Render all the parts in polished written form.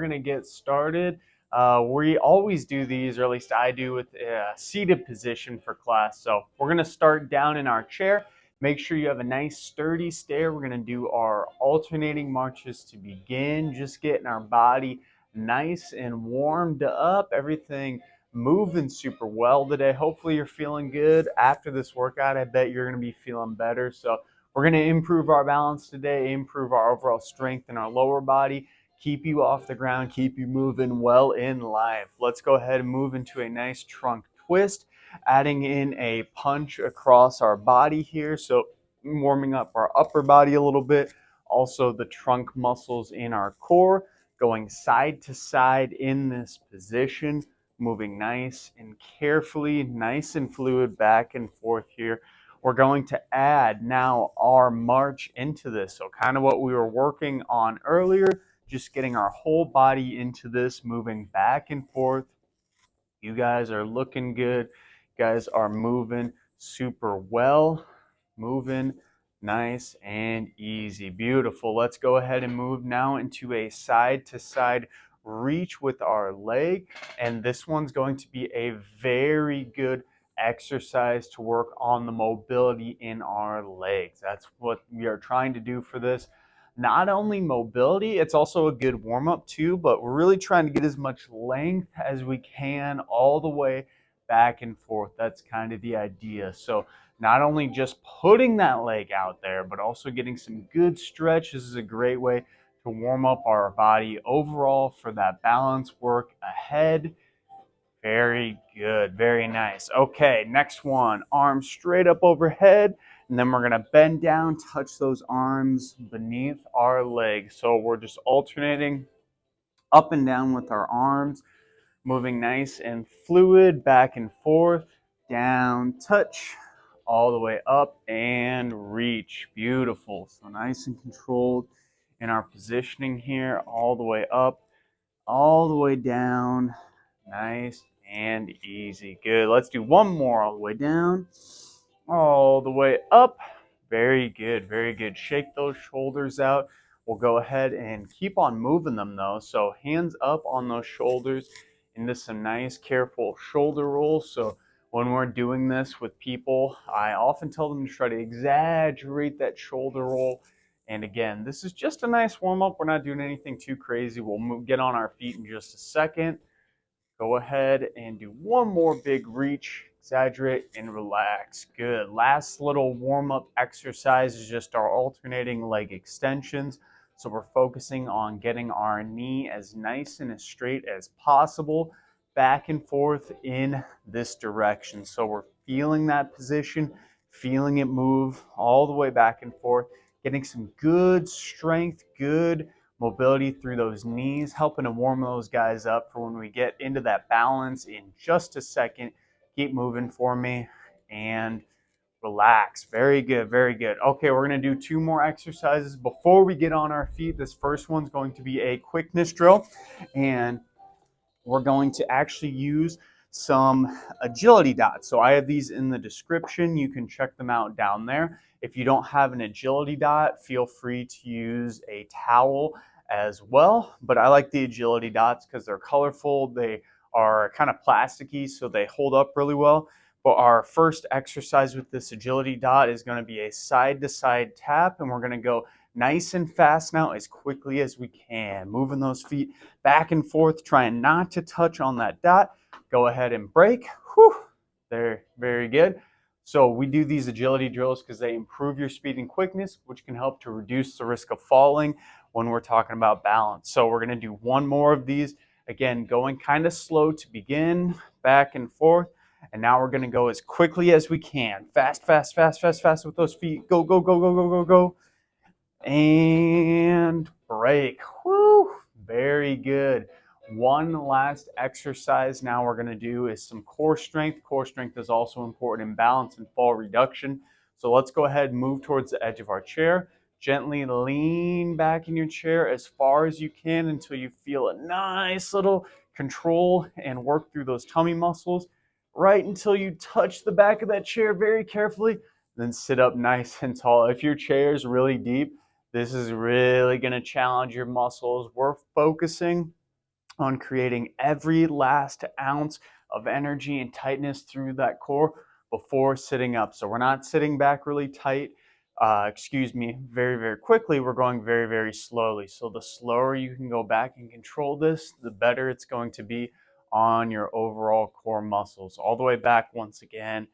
We're going to get started. We always do these, or at least I do, with a seated position for class. So we're going to start down in our chair. Make sure you have a nice sturdy stare. We're going to do our alternating marches to begin, just getting our body nice and warmed up, everything moving super well today. Hopefully you're feeling good after this workout. I bet you're going to be feeling better. So we're going to improve our balance today, improve our overall strength in our lower body, keep you off the ground, keep you moving well in life. Let's go ahead and move into a nice trunk twist, adding in a punch across our body here. So warming up our upper body a little bit, also the trunk muscles in our core, going side to side in this position, moving nice and carefully, nice and fluid back and forth here. We're going to add now our march into this. So kind of what we were working on earlier, just getting our whole body into this, moving back and forth. You guys are looking good. You guys are moving super well, moving nice and easy. Beautiful. Let's go ahead and move now into a side to side reach with our leg. And this one's going to be a very good exercise to work on the mobility in our legs. That's what we are trying to do for this. Not only mobility, it's also a good warm-up too, but we're really trying to get as much length as we can all the way back and forth. That's kind of the idea. So not only just putting that leg out there, but also getting some good stretch. This is a great way to warm up our body overall for that balance work ahead. Very good, very nice. Okay, next one, arms straight up overhead, and then we're gonna bend down, touch those arms beneath our legs. So we're just alternating up and down with our arms, moving nice and fluid, back and forth, down, touch, all the way up and reach. Beautiful. So nice and controlled in our positioning here, all the way up, all the way down, nice and easy. Good. Let's do one more, all the way down, all the way up. Very good, very good. Shake those shoulders out. We'll go ahead and keep on moving them though. So hands up on those shoulders into some nice, careful shoulder rolls. So when we're doing this with people, I often tell them to try to exaggerate that shoulder roll. And again, this is just a nice warm-up. We're not doing anything too crazy. We'll get on our feet in just a second. Go ahead and do one more big reach, exaggerate, and relax. Good. Last little warm-up exercise is just our alternating leg extensions. So we're focusing on getting our knee as nice and as straight as possible, back and forth in this direction. So we're feeling that position, feeling it move all the way back and forth, getting some good strength, good mobility through those knees, helping to warm those guys up for when we get into that balance in just a second. Keep moving for me and relax. Very good, very good. Okay, we're going to do two more exercises before we get on our feet. This first one's going to be a quickness drill, and we're going to actually use some agility dots. So I have these in the description. You can check them out down there. If you don't have an agility dot, feel free to use a towel as well. But I like the agility dots because they're colorful. They are kind of plasticky, so they hold up really well. But our first exercise with this agility dot is going to be a side-to-side tap, and we're going to go nice and fast now, as quickly as we can. Moving those feet back and forth, trying not to touch on that dot. Go ahead and break. Whew. There, very good. So we do these agility drills because they improve your speed and quickness, which can help to reduce the risk of falling when we're talking about balance. So we're going to do one more of these. Again, going kind of slow to begin, back and forth. And now we're going to go as quickly as we can. Fast, fast, fast, fast, fast with those feet. Go, go, go, go, go, go, go. And break. Woo! Very good. One last exercise now we're going to do is some core strength. Core strength is also important in balance and fall reduction. So let's go ahead and move towards the edge of our chair. Gently lean back in your chair as far as you can until you feel a nice little control and work through those tummy muscles right until you touch the back of that chair very carefully. Then sit up nice and tall. If your chair is really deep, this is really going to challenge your muscles. We're focusing on creating every last ounce of energy and tightness through that core before sitting up. So we're not sitting back really tight, very, very quickly. We're going very, very slowly. So the slower you can go back and control this, the better it's going to be on your overall core muscles. All the way back once again,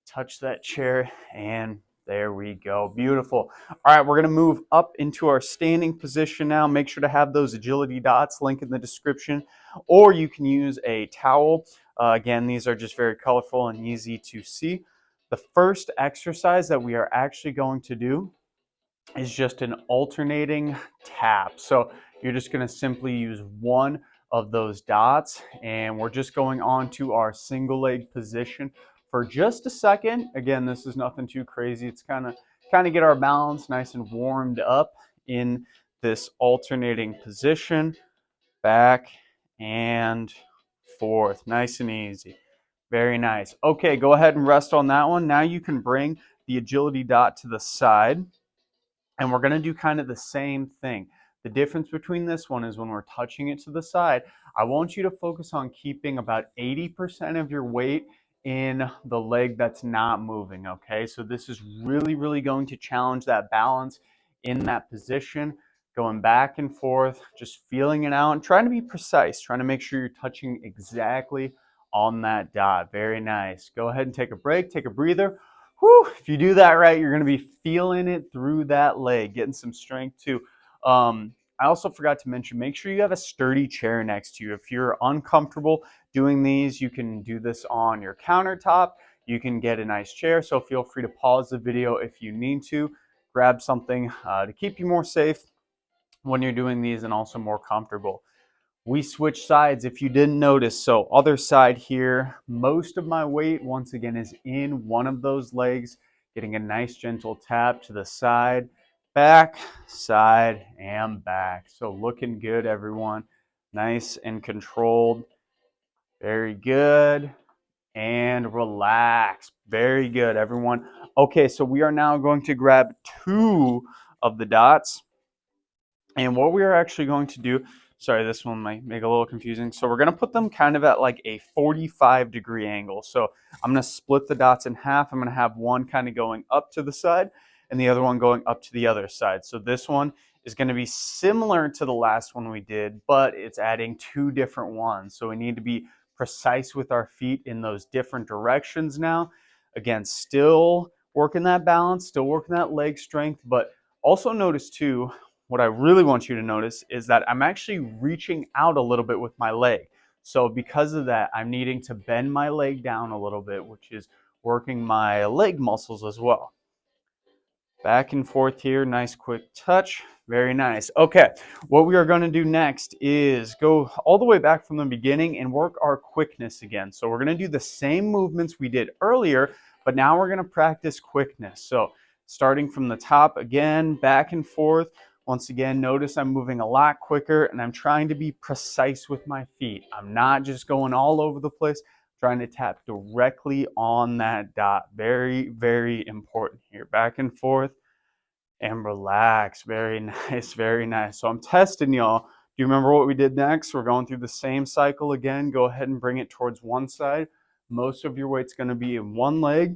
touch that chair, and there we go. Beautiful. All right, we're going to move up into our standing position now. Make sure to have those agility dots, link in the description, or you can use a towel. Again, these are just very colorful and easy to see. The first exercise that we are actually going to do is just an alternating tap. So you're just going to simply use one of those dots, and we're just going on to our single leg position for just a second. Again, this is nothing too crazy. It's kind of get our balance nice and warmed up in this alternating position, back and forth, nice and easy. Very nice. Okay, go ahead and rest on that one. Now you can bring the agility dot to the side, and we're going to do kind of the same thing. The difference between this one is when we're touching it to the side, I want you to focus on keeping about 80% of your weight in the leg that's not moving, okay? So this is really, really going to challenge that balance in that position, going back and forth, just feeling it out and trying to be precise, trying to make sure you're touching exactly on that dot. Very nice. Go ahead and take a break, take a breather. Whew, if you do that right, you're going to be feeling it through that leg, getting some strength too. I also forgot to mention, make sure you have a sturdy chair next to you. If you're uncomfortable doing these, you can do this on your countertop. You can get a nice chair, so feel free to pause the video if you need to. Grab something to keep you more safe when you're doing these and also more comfortable. We switch sides if you didn't notice. So other side here, most of my weight once again is in one of those legs, getting a nice gentle tap to the side, back, side, and back. So looking good, everyone. Nice and controlled. Very good. And relax. Very good, everyone. Okay, so we are now going to grab two of the dots. And what we are actually going to do, sorry, this one might make it a little confusing. So we're going to put them kind of at like a 45-degree angle. So I'm going to split the dots in half. I'm going to have one kind of going up to the side and the other one going up to the other side. So this one is going to be similar to the last one we did, but it's adding two different ones. So we need to be precise with our feet in those different directions now. Again, still working that balance, still working that leg strength, but also notice too, what I really want you to notice is that I'm actually reaching out a little bit with my leg. So because of that, I'm needing to bend my leg down a little bit, which is working my leg muscles as well. Back and forth here, nice quick touch. Very nice. Okay, what we are going to do next is go all the way back from the beginning and work our quickness again. So we're going to do the same movements we did earlier, but now we're going to practice quickness. So starting from the top again, back and forth. Once again, notice I'm moving a lot quicker and I'm trying to be precise with my feet. I'm not just going all over the place, trying to tap directly on that dot. Very, very important here. Back and forth and relax. Very nice, very nice. So I'm testing y'all. Do you remember what we did next? We're going through the same cycle again. Go ahead and bring it towards one side. Most of your weight's going to be in one leg.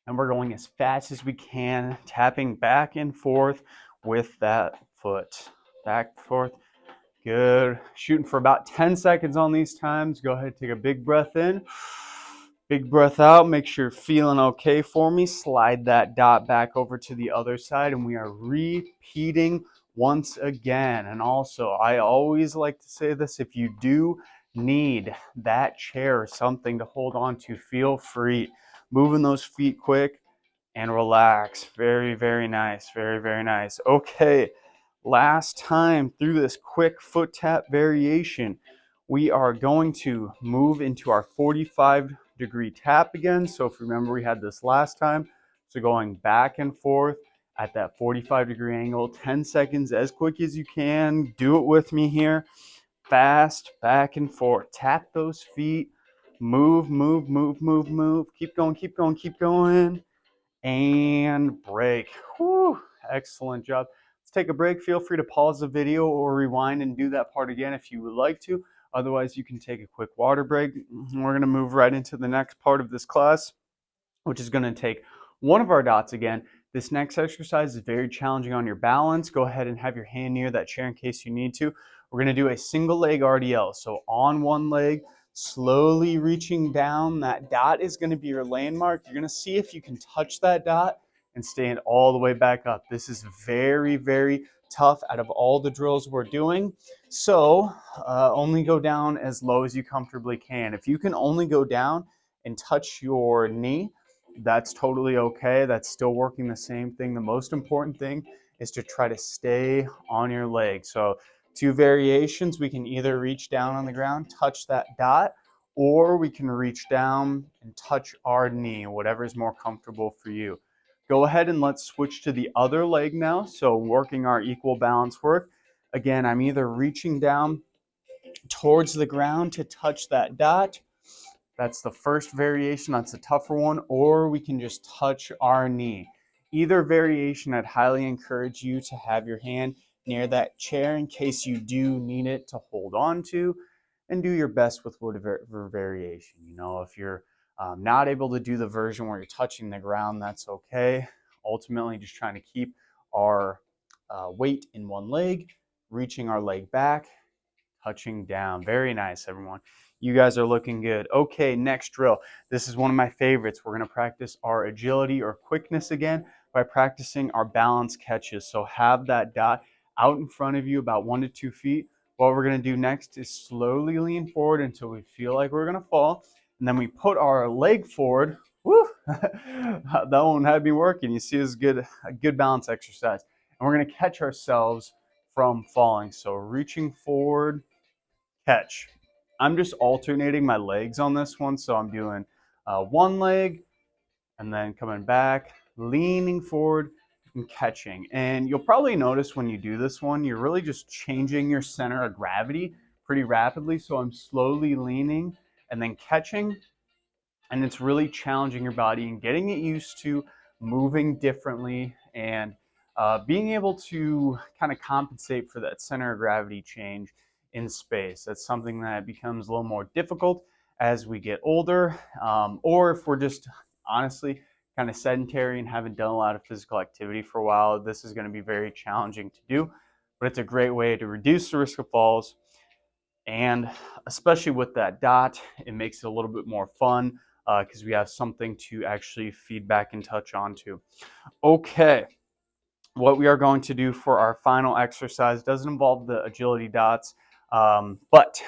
And we're going as fast as we can, tapping back and forth with that foot. Back, forth. Good. Shooting for about 10 seconds on these times. Go ahead, take a big breath in. Big breath out. Make sure you're feeling okay for me. Slide that dot back over to the other side, and we are repeating once again. And also, I always like to say this, if you do need that chair or something to hold on to, feel free. Moving those feet quick and relax. Very, very nice. Very, very nice. Okay, last time through this quick foot tap variation, we are going to move into our 45-degree tap again. So if you remember, we had this last time. So going back and forth at that 45-degree angle, 10 seconds, as quick as you can. Do it with me here. Fast, back and forth. Tap those feet. Move, move, move, move, move. Keep going, keep going, keep going. And break. Whew, excellent job. Let's take a break, feel free to pause the video or rewind and do that part again if you would like to. Otherwise, you can take a quick water break. We're going to move right into the next part of this class, which is going to take one of our dots again. This next exercise is very challenging on your balance. Go ahead and have your hand near that chair in case you need to. We're going to do a single leg RDL. So on one leg, slowly reaching down. That dot is going to be your landmark. You're going to see if you can touch that dot and stand all the way back up. This is very, very tough out of all the drills we're doing. So only go down as low as you comfortably can. If you can only go down and touch your knee, that's totally okay. That's still working the same thing. The most important thing is to try to stay on your leg. So 2 variations, we can either reach down on the ground, touch that dot, or we can reach down and touch our knee, whatever is more comfortable for you. Go ahead and let's switch to the other leg now. So working our equal balance work. Again, I'm either reaching down towards the ground to touch that dot. That's the first variation, that's a tougher one, or we can just touch our knee. Either variation, I'd highly encourage you to have your hand near that chair in case you do need it to hold on to, and do your best with whatever variation. You know, if you're not able to do the version where you're touching the ground, that's okay. Ultimately, just trying to keep our weight in one leg, reaching our leg back, touching down. Very nice, everyone. You guys are looking good. Okay, next drill. This is one of my favorites. We're going to practice our agility or quickness again by practicing our balance catches. So have that dot out in front of you about 1 to 2 feet. What we're going to do next is slowly lean forward until we feel like we're going to fall. And then we put our leg forward. Woo! That one had me working. You see, it's a good balance exercise. And we're going to catch ourselves from falling. So reaching forward, catch. I'm just alternating my legs on this one. So I'm doing one leg and then coming back, leaning forward and catching. And you'll probably notice when you do this one, you're really just changing your center of gravity pretty rapidly. So I'm slowly leaning and then catching. And it's really challenging your body and getting it used to moving differently and being able to kind of compensate for that center of gravity change in space. That's something that becomes a little more difficult as we get older, or if we're just honestly kind of sedentary and haven't done a lot of physical activity for a while. This is going to be very challenging to do, but it's a great way to reduce the risk of falls. And especially with that dot, it makes it a little bit more fun because we have something to actually feed back and touch onto. Okay, what we are going to do for our final exercise doesn't involve the agility dots, but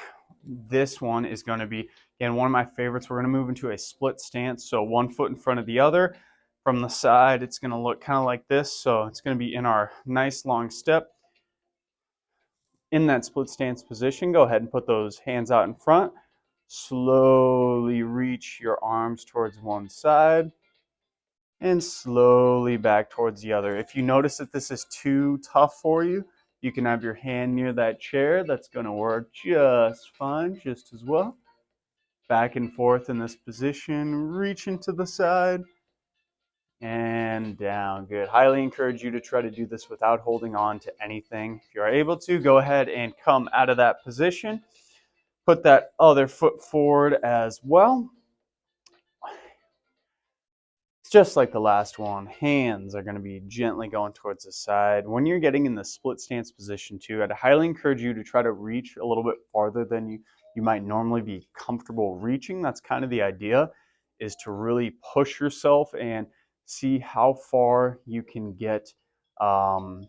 this one is going to be, again, one of my favorites. We're going to move into a split stance, so 1 foot in front of the other. From the side, it's going to look kind of like this, so it's going to be in our nice long step. In that split stance position, go ahead and put those hands out in front. Slowly reach your arms towards one side and slowly back towards the other. If you notice that this is too tough for you, you can have your hand near that chair. That's going to work just fine, just as well. Back and forth in this position, reaching to the side and down. Good. Highly encourage you to try to do this without holding on to anything. If you're able to, go ahead and come out of that position. Put that other foot forward as well. It's just like the last one. Hands are going to be gently going towards the side. When you're getting in the split stance position too, I'd highly encourage you to try to reach a little bit farther than you might normally be comfortable reaching. That's kind of the idea, is to really push yourself and see how far you can get out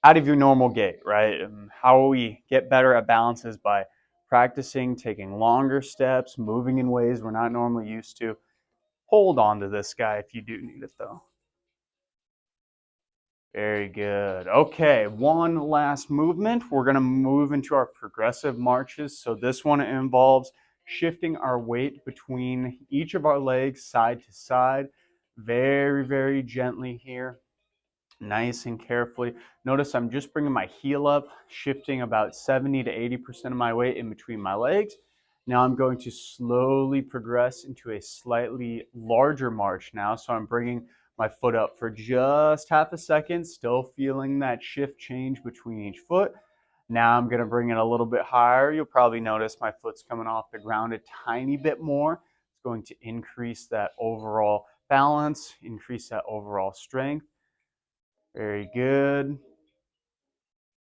of your normal gait, right? And how we get better at balance is by practicing, taking longer steps, moving in ways we're not normally used to. Hold on to this guy if you do need it though. Very good. Okay, one last movement. We're going to move into our progressive marches. So this one involves shifting our weight between each of our legs side to side, very, very gently here, nice and carefully. Notice I'm just bringing my heel up, shifting about 70 to 80% of my weight in between my legs. Now I'm going to slowly progress into a slightly larger march now. So I'm bringing my foot up for just half a second, still feeling that shift change between each foot. Now I'm going to bring it a little bit higher. You'll probably notice my foot's coming off the ground a tiny bit more. It's going to increase that overall balance, increase that overall strength. Very good.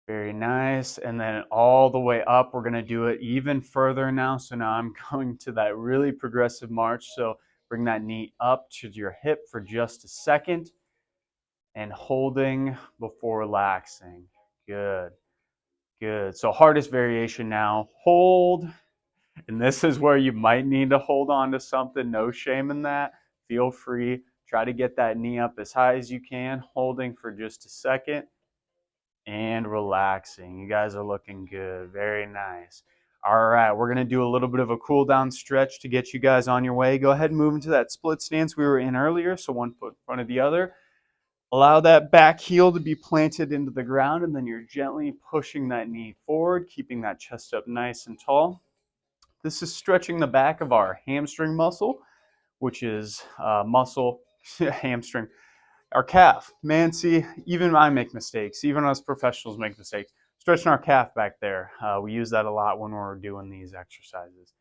Very nice. And then all the way up, we're going to do it even further now. So now I'm going to that really progressive march. So bring that knee up to your hip for just a second and holding before relaxing. Good. Good. So hardest variation now, hold. And this is where you might need to hold on to something. No shame in that. Feel free. Try to get that knee up as high as you can, holding for just a second and relaxing. You guys are looking good. Very nice. All right, we're going to do a little bit of a cool down stretch to get you guys on your way. Go ahead and move into that split stance we were in earlier. So one foot in front of the other. Allow that back heel to be planted into the ground, and then you're gently pushing that knee forward, keeping that chest up nice and tall. This is stretching the back of our hamstring muscle, which is muscle, hamstring, our calf. Man, see, even I make mistakes. Even us professionals make mistakes. Stretching our calf back there. We use that a lot when we're doing these exercises.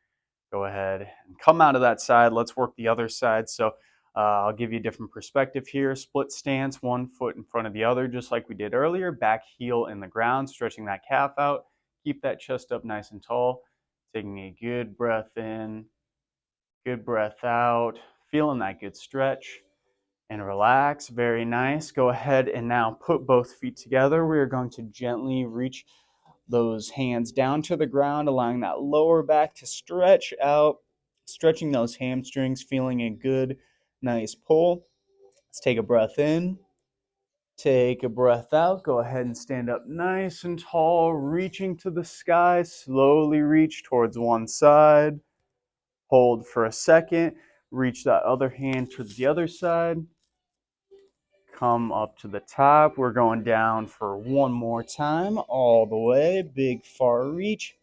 Go ahead and come out of that side. Let's work the other side. So I'll give you a different perspective here. Split stance, one foot in front of the other, just like we did earlier. Back heel in the ground, stretching that calf out. Keep that chest up nice and tall. Taking a good breath in, good breath out. Feeling that good stretch. And relax. Very nice. Go ahead and now put both feet together. We are going to gently reach those hands down to the ground, allowing that lower back to stretch out, stretching those hamstrings, feeling a good, nice pull. Let's take a breath in. Take a breath out. Go ahead and stand up nice and tall, reaching to the sky. Slowly reach towards one side. Hold for a second. Reach that other hand to the other side. Come up to the top. We're going down for one more time, all the way. Big far reach.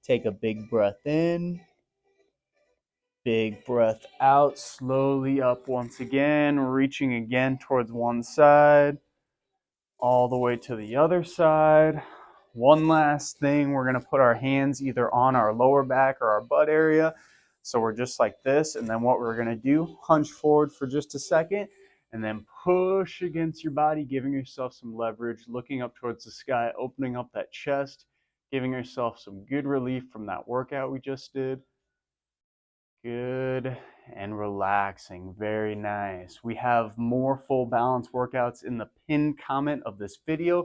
Take a big breath in. Big breath out. Slowly up once again, reaching again towards one side, all the way to the other side. One last thing, we're going to put our hands either on our lower back or our butt area. So we're just like this. And then what we're going to do, hunch forward for just a second. And then push against your body, giving yourself some leverage, looking up towards the sky, opening up that chest, giving yourself some good relief from that workout we just did. Good. And relaxing. Very nice. We have more full balance workouts in the pinned comment of this video.